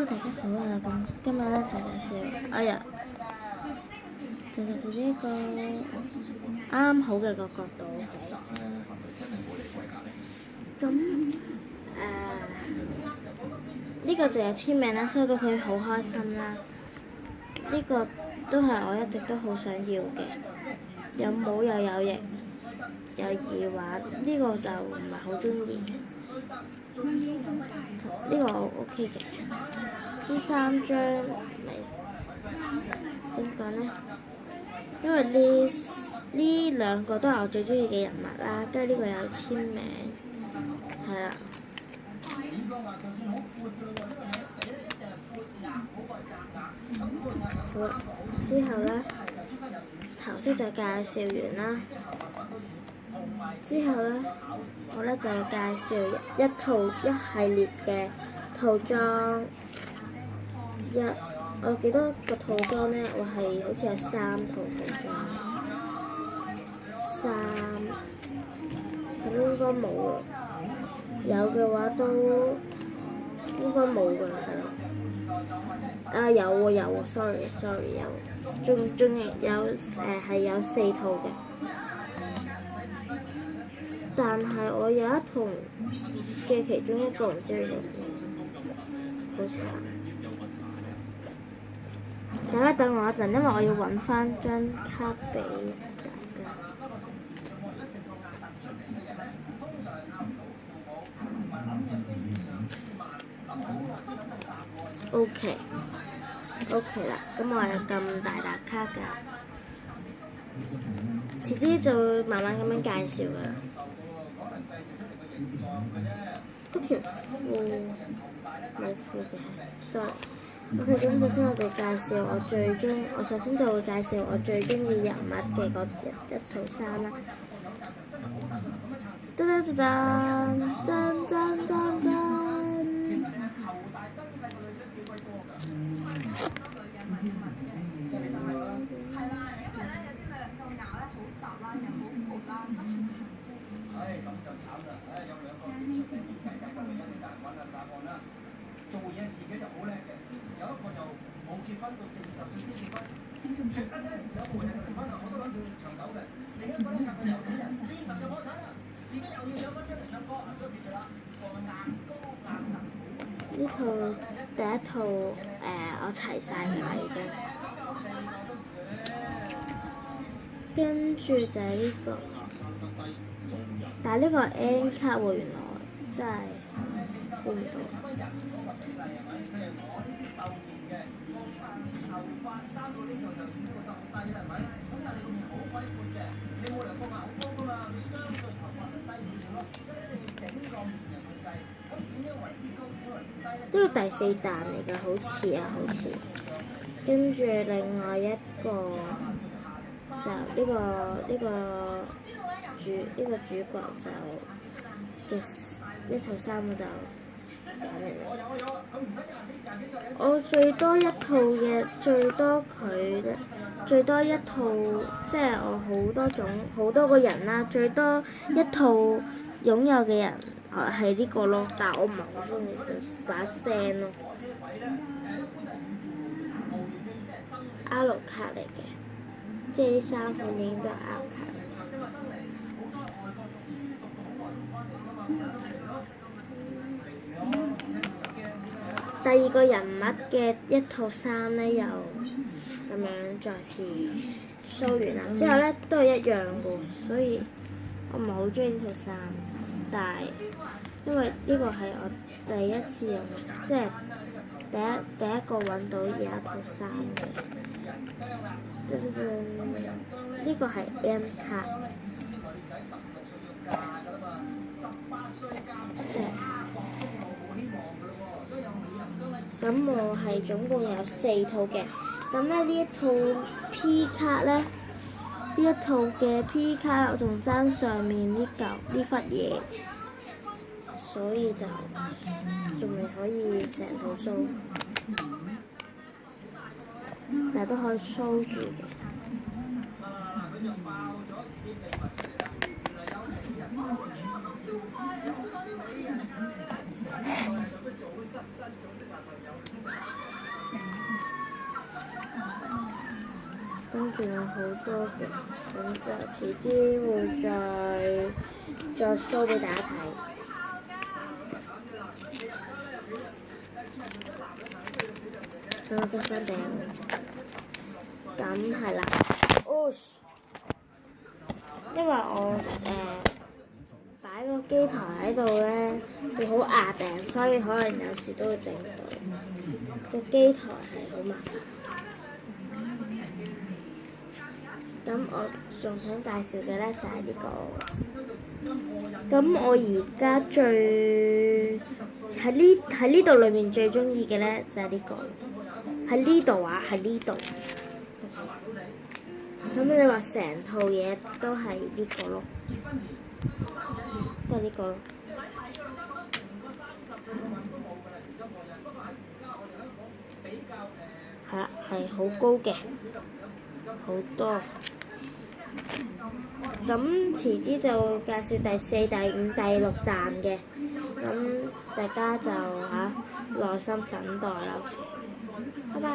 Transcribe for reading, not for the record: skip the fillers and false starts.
Hello，大家好啊！咁今日咧就介紹，就介紹呢一個啱好嘅個角度嘅。咁呢個就有簽名啦，收到佢好開心啦。呢個都係我一直都好想要嘅，有帽又有型，有耳環，呢個就唔係好鍾意。呢個我 OK 嘅。呢3張嚟點講呢？因為呢兩個都係我最鍾意嘅人物啦，跟住呢個有簽名，係啦。好，之後呢，頭飾就介紹完啦。之後呢，我呢就介紹一系列嘅套裝。我幾多個套裝呢？我係好似有3套套裝，咁應該冇啦。有嘅話都應該冇㗎啦，係咯。有喎 ，sorry 有，仲有係有4套嘅。但係我有一套嘅其中一個唔知做咩，好慘。大家等我一陣，因為我要揾翻張卡俾大家。OK 啦，咁我有咁大沓卡㗎，遲啲就會慢慢咁樣介紹㗎啦。嗰條褲冇褲嘅，sorry。OK，咁首先我哋介紹我首先就會介紹我最鍾意人物嘅嗰一套衫啦。做嘢自己就好叻嘅，有一個就冇結婚到40歲先結婚，唰一聲有個人離婚啦，我都諗住長久嘅。另一個咧係個有錢人，專門就破產啦，自己又要有分出嚟唱歌，所以結咗啦。呢套第一套我齊晒㗎啦已經，跟住就係呢個，但係呢個係 N 卡喎，原來真係估唔到。呢個第4彈嚟㗎，好似。跟住另外一個就呢個主角就嘅一套衫我就揀嚟啦。我最多一套嘅，最多一套，即係我好多個人啦，最多一套擁有嘅人係呢個咯，但係我唔係好中意佢把聲咯。R 卡嚟嘅，即係呢3款已經都係 R 卡。第二個人物嘅一套衫呢，又咁樣再次 show 完啦，之後呢，都係一樣嘅，所以我唔係好中意呢套衫，但係因為呢個係我第一次用，即係第一個揾到有一套衫嘅。呢個係 M 卡，咁我係總共有4套嘅。咁咧呢一套 P 卡咧，呢一套嘅 P 卡我仲爭上面呢忽嘢，所以就仲未可以成套 show，但係都可以 show 住嘅。跟住有好多嘅，咁就遲啲會再 show 俾大家睇。等我執翻頂。咁係啦，因為我擺個機台喺度咧，會好壓頂，所以可能有時都會整到。個機台係好麻煩。咁我仲想介紹嘅咧就係呢個。咁我而家喺呢度裏面最中意嘅咧就係呢個。喺呢度啊，喺呢度。咁你話成套嘢都係呢個咯，都係呢個咯。係啦，係好高嘅，好多。咁遲啲就介紹第4、第5、第6彈嘅，咁大家就耐心等待啦。拜拜。